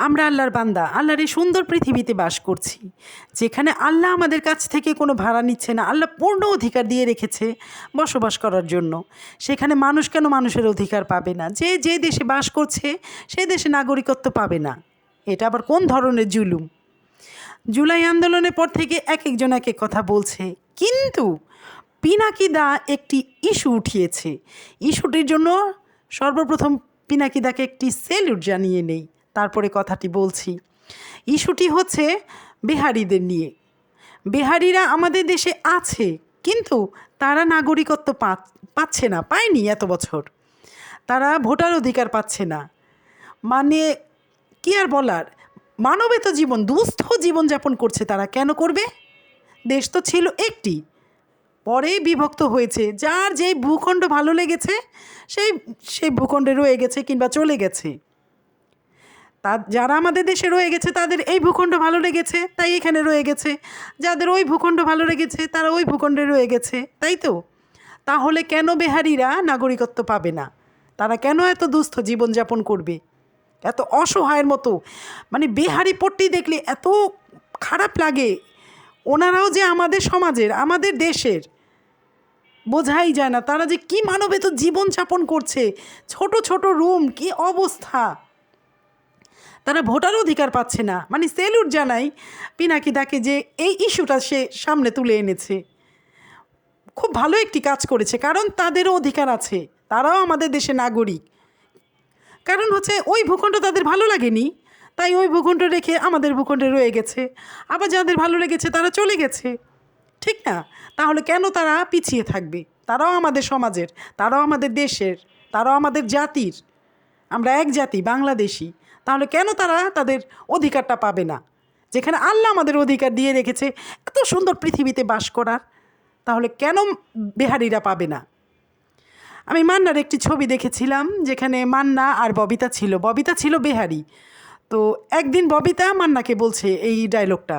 আমরা আল্লাহর বান্দা, আল্লাহর এই সুন্দর পৃথিবীতে বাস করছি, যেখানে আল্লাহ আমাদের কাছ থেকে কোনো ভাড়া নিচ্ছে না। আল্লাহ পূর্ণ অধিকার দিয়ে রেখেছে বসবাস করার জন্য। সেখানে মানুষ কেন মানুষের অধিকার পাবে না? যে যে দেশে বাস করছে সেই দেশে নাগরিকত্ব পাবে না? এটা আবার কোন ধরনের জুলুম? জুলাই আন্দোলনের পর থেকে এক একজন এক এক কথা বলছে, কিন্তু পিনাকি দা একটি ইস্যু উঠিয়েছে। ইস্যুটির জন্য সর্বপ্রথম পিনাকি দাকে একটি সেলুট জানিয়ে নেই, তারপরে কথাটি বলছি। ইস্যুটি হচ্ছে বিহারিদের নিয়ে। বিহারিরা আমাদের দেশে আছে, কিন্তু তারা নাগরিকত্ব পাচ্ছে না, পায়নি এত বছর। তারা ভোটার অধিকার পাচ্ছে না। মানে কি আর বলার, মানবেত জীবন, দুস্থ জীবনযাপন করছে তারা। কেন করবে? দেশ তো ছিল একটি, পরে বিভক্ত হয়েছে। যার যেই ভূখণ্ড ভালো লেগেছে সেই সেই ভূখণ্ডে রয়ে গেছে কিংবা চলে গেছে। যারা আমাদের দেশে রয়ে গেছে তাদের এই ভূখণ্ড ভালো লেগেছে তাই এখানে রয়ে গেছে, যাদের ওই ভূখণ্ড ভালো লেগেছে তারা ওই ভূখণ্ডে রয়ে গেছে, তাই তো? তাহলে কেন বিহারিরা নাগরিকত্ব পাবে না? তারা কেন এত দুস্থ জীবনযাপন করবে, এত অসহায়ের মতো? মানে বিহারি পট্টি দেখলে এত খারাপ লাগে। ওনারাও যে আমাদের সমাজের, আমাদের দেশের, বোঝাই যায় না তারা যে কী মানবেত জীবনযাপন করছে। ছোট ছোট রুম, কী অবস্থা! তারা ভোটার অধিকার পাচ্ছে না। মানে সেলুট জানাই পিনাকি দাকে যে এই ইস্যুটা সে সামনে তুলে এনেছে। খুব ভালো একটি কাজ করেছে, কারণ তাদেরও অধিকার আছে, তারাও আমাদের দেশে নাগরিক। কারণ হচ্ছে ওই ভূখণ্ড তাদের ভালো লাগেনি, তাই ওই ভূখণ্ড রেখে আমাদের ভূখণ্ডে রয়ে গেছে। আবার যাদের ভালো লেগেছে তারা চলে গেছে, ঠিক না? তাহলে কেন তারা পিছিয়ে থাকবে? তারাও আমাদের সমাজের, তারাও আমাদের দেশের, তারাও আমাদের জাতির। আমরা এক জাতি, বাংলাদেশি। তাহলে কেন তারা তাদের অধিকারটা পাবে না, যেখানে আল্লাহ আমাদের অধিকার দিয়ে রেখেছে এত সুন্দর পৃথিবীতে বাস করার? তাহলে কেন বিহারিরা পাবে না? আমি মান্নার একটি ছবি দেখেছিলাম, যেখানে মান্না আর ববিতা ছিল। ববিতা ছিল বিহারি। তো একদিন ববিতা মান্নাকে বলছে এই ডায়লগটা,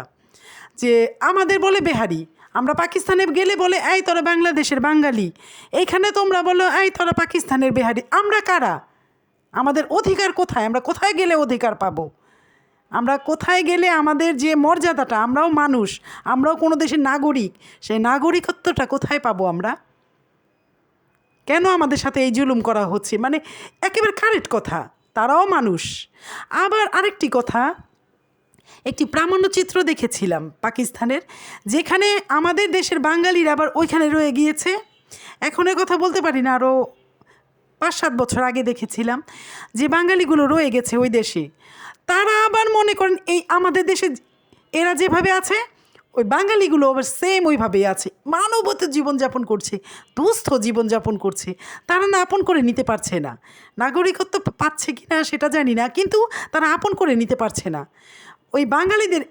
যে আমাদের বলে বিহারি, আমরা পাকিস্তানে গেলে বলে এই তোরা বাংলাদেশের বাঙালি, এইখানে তোমরা বলো এই তোরা পাকিস্তানের বিহারি। আমরা কারা? আমাদের অধিকার কোথায়? আমরা কোথায় গেলে অধিকার পাবো? আমরা কোথায় গেলে আমাদের যে মর্যাদাটা, আমরাও মানুষ, আমরাও কোনো দেশের নাগরিক, সেই নাগরিকত্বটা কোথায় পাবো আমরা? কেন আমাদের সাথে এই জুলুম করা হচ্ছে? মানে একেবারে কারেক্ট কথা, তারাও মানুষ। আবার আরেকটি কথা, একটি প্রামাণ্যচিত্র দেখেছিলাম পাকিস্তানের, যেখানে আমাদের দেশের বাঙালিরা আবার ওইখানে রয়ে গিয়েছে। এখন এ কথা বলতে পারি না, আরও 5-7 বছর আগে দেখেছিলাম যে বাঙালিগুলো রয়ে গেছে ওই দেশে। তারা আবার মনে করেন এই আমাদের দেশে এরা যেভাবে আছে ওই বাঙালিগুলো আবার সেম ওইভাবেই আছে, মানবত জীবনযাপন করছে, দুস্থ জীবনযাপন করছে। তারা না আপন করে নিতে পারছে না। নাগরিকত্ব পাচ্ছে কি না সেটা জানি না, কিন্তু তারা আপন করে নিতে পারছে না। ওই বাঙালিদের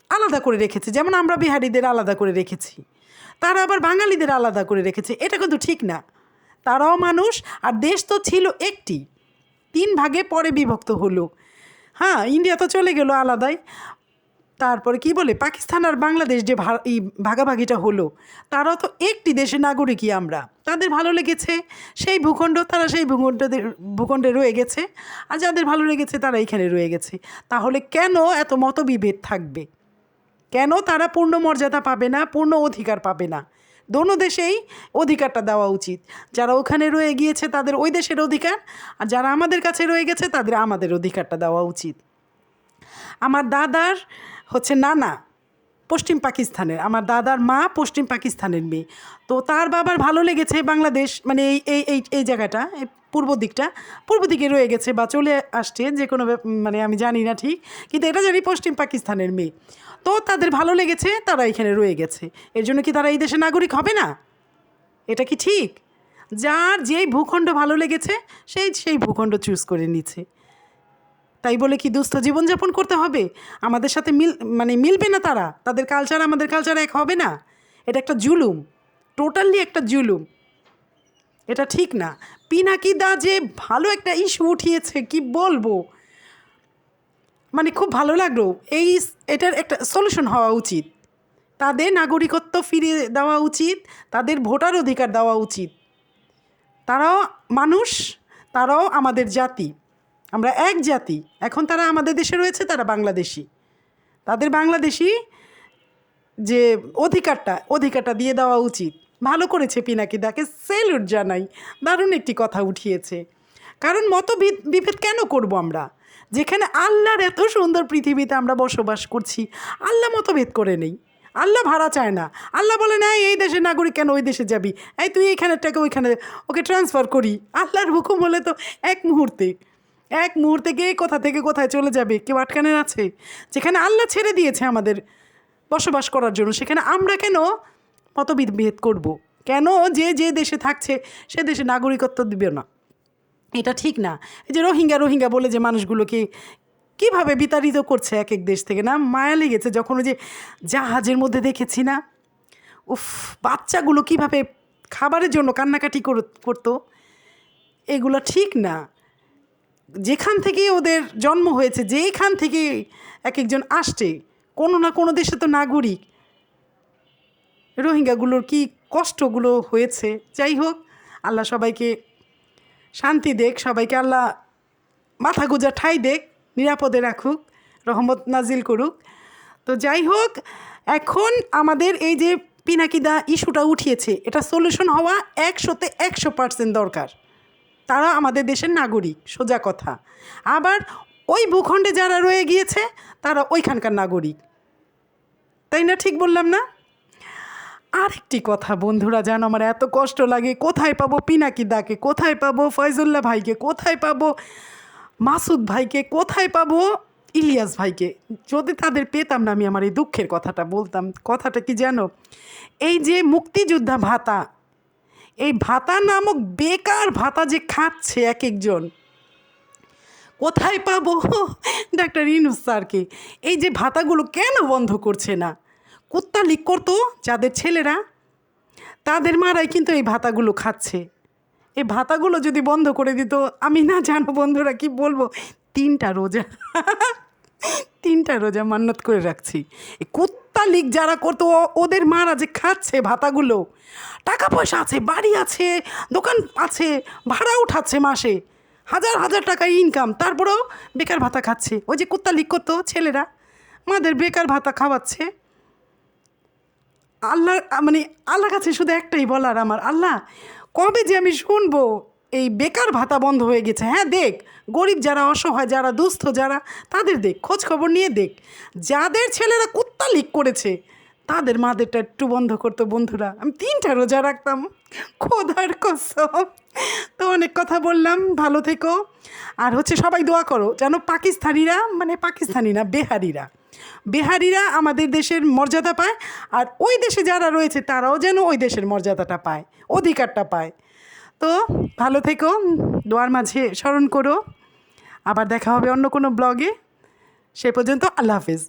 আলাদা করে রেখেছে, যেমন আমরা বিহারিদের আলাদা করে রেখেছি, তারা আবার বাঙালিদের আলাদা করে রেখেছে। এটা কিন্তু ঠিক না। তারাও মানুষ, আর দেশ তো ছিল একটি, 3 ভাগে পরে বিভক্ত হলো। হ্যাঁ, ইন্ডিয়া তো চলে গেল আলাদাই। তারপরে কি বলে পাকিস্তান আর বাংলাদেশ যে এই ভাগাভাগিটা হলো, তারাও তো একটি দেশের নাগরিকই আমরা। তাদের ভালো লেগেছে সেই ভূখণ্ড, তারা সেই ভূখণ্ডে রয়ে গেছে, আর যাদের ভালো লেগেছে তারা এখানে রয়ে গেছে। তাহলে কেন এত মতবিভেদ থাকবে? কেন তারা পূর্ণ মর্যাদা পাবে না, পূর্ণ অধিকার পাবে না? দোনো দেশেই অধিকারটা দেওয়া উচিত। যারা ওখানে রয়ে গিয়েছে তাদের ওই দেশের অধিকার, আর যারা আমাদের কাছে রয়ে গেছে তাদের আমাদের অধিকারটা দেওয়া উচিত। আমার দাদার হচ্ছে নানা পশ্চিম পাকিস্তানের, আমার দাদার মা পশ্চিম পাকিস্তানের মেয়ে। তো তার বাবার ভালো লেগেছে বাংলাদেশ, মানে এই এই এই এই জায়গাটা, এই পূর্ব দিকে রয়ে গেছে বা চলে আসছে, যে কোনো মানে আমি জানি না ঠিক, কিন্তু এটা জানি পশ্চিম পাকিস্তানের মেয়ে। তো তাদের ভালো লেগেছে, তারা এখানে রয়ে গেছে। এর জন্য কি তারা এই দেশের নাগরিক হবে না? এটা কি ঠিক? যার যেই ভূখণ্ড ভালো লেগেছে সেই ভূখণ্ড চুজ করে নিচ্ছে। তাই বলে কি দুস্থ জীবনযাপন করতে হবে? আমাদের সাথে মিলবে না তারা? তাদের কালচার আমাদের কালচার এক হবে না? এটা একটা জুলুম, টোটালি একটা জুলুম। এটা ঠিক না। পিনাকি দা যে ভালো একটা ইস্যু উঠিয়েছে, কি বলবো, মানে খুব ভালো লাগলো। এটার একটা সলিউশন হওয়া উচিত। তাদের নাগরিকত্ব ফিরিয়ে দেওয়া উচিত, তাদের ভোটার অধিকার দেওয়া উচিত। তারাও মানুষ, তারাও আমাদের জাতি। আমরা এক জাতি। এখন তারা আমাদের দেশে রয়েছে, তারা বাংলাদেশি। তাদের বাংলাদেশি যে অধিকারটা দিয়ে দেওয়া উচিত। ভালো করেছে পিনাকিদাকে, সেলুট জানাই, দারুণ একটি কথা উঠিয়েছে। কারণ বিভেদ কেন করব আমরা, যেখানে আল্লাহর এত সুন্দর পৃথিবীতে আমরা বসবাস করছি। আল্লাহ মতভেদ করে নেই, আল্লাহ ভাড়া চায় না। আল্লাহ বলে না এই দেশের নাগরিক কেন ওই দেশে যাবি, এই তুই এইখানের টাকা ওইখানে ওকে ট্রান্সফার করি। আল্লাহর হুকুম হলে তো এক মুহূর্তে গিয়ে কোথা থেকে কোথায় চলে যাবে, কেউ আটকানের আছে? যেখানে আল্লাহ ছেড়ে দিয়েছে আমাদের বসবাস করার জন্য, সেখানে আমরা কেন মতবিভেদ করব? কেন যে দেশে থাকছে সে দেশে নাগরিকত্ব দিবে না? এটা ঠিক না। এই যে রোহিঙ্গা বলে যে মানুষগুলোকে কীভাবে বিতাড়িত করছে এক এক দেশ থেকে, না মায়া লেগেছে যখন ওই যে জাহাজের মধ্যে দেখেছি না, উফ, বাচ্চাগুলো কীভাবে খাবারের জন্য কান্নাকাটি করতো। এগুলো ঠিক না। যেখান থেকে ওদের জন্ম হয়েছে, যেখান থেকে এক একজন আসছে, কোনো না কোনো দেশে তো নাগরিক। রোহিঙ্গাগুলোর কি কষ্টগুলো হয়েছে। যাই হোক, আল্লাহ সবাইকে শান্তি দেখ, সবাইকে আল্লাহ মাথা গোঁজা ঠাই দেখ, নিরাপদে রাখুক, রহমত নাজিল করুক। তো যাই হোক, এখন আমাদের এই যে পিনাকিদা ইস্যুটা উঠিয়েছে, এটা সলিউশন হওয়া 100% দরকার। তারা আমাদের দেশের নাগরিক, সোজা কথা। আবার ওই ভূখণ্ডে যারা রয়ে গিয়েছে তারা ওইখানকার নাগরিক, তাই না? ঠিক বললাম না? আরেকটি কথা বন্ধুরা, জানো আমার এত কষ্ট লাগে, কোথায় পাবো পিনাকিদাকে, কোথায় পাবো ফয়জুল্লাহ ভাইকে, কোথায় পাবো মাসুদ ভাইকে, কোথায় পাবো ইলিয়াস ভাইকে। যদি তাদের পেতাম না, আমি আমার এই দুঃখের কথাটা বলতাম। কথাটা কি জানো? এই যে মুক্তিযোদ্ধা ভাতা, এই ভাতা নামক বেকার ভাতা যে খাচ্ছে এক একজন, কোথায় পাবো ডাক্তার ইউনূস স্যারকে? এই যে ভাতাগুলো কেন বন্ধ করছে না? কুত্তা লিক করতো যাদের ছেলেরা, তাদের মারাই কিন্তু এই ভাতাগুলো খাচ্ছে। এই ভাতাগুলো যদি বন্ধ করে দিত, আমি না জানো বন্ধুরা কি বলবো, 3টা রোজা মান্নত করে রাখছি। এই কুত্তা লিক যারা করতো, ওদের মারা যে খাচ্ছে ভাতাগুলো, টাকা পয়সা আছে, বাড়ি আছে, দোকান আছে, ভাড়া উঠাচ্ছে, মাসে হাজার টাকা ইনকাম, তারপরেও বেকার ভাতা খাচ্ছে। ওই যে কুত্তা লিক করতো ছেলেরা, আমাদের বেকার ভাতা খাওয়াচ্ছে। আল্লাহর কাছে শুধু একটাই বলার আমার, আল্লাহ কবে যে আমি শুনবো এই বেকার ভাতা বন্ধ হয়ে গেছে। হ্যাঁ দেখ, গরিব যারা, অসহায় যারা, দুস্থ যারা, তাদের দেখ, খোঁজ খবর নিয়ে দেখ। যাদের ছেলেরা কুত্তা লিক করেছে তাদের মাদেরটা একটু বন্ধ করতো বন্ধুরা। আমি 3টা রোজা রাখতাম, খোদার কসম। তো অনেক কথা বললাম, ভালো থেকো। আর সবাই দোয়া করো যেন পাকিস্তানি না, বিহারিরা আমাদের দেশের মর্যাদা পায়, আর ওই দেশে যারা রয়েছে তারাও যেন ওই দেশের মর্যাদাটা পায়, অধিকারটা পায়। তো ভালো থেকো, দোয়ার মাঝে স্মরণ করো। আবার দেখা হবে অন্য কোনো ব্লগে। সে পর্যন্ত আল্লাহ হাফেজ।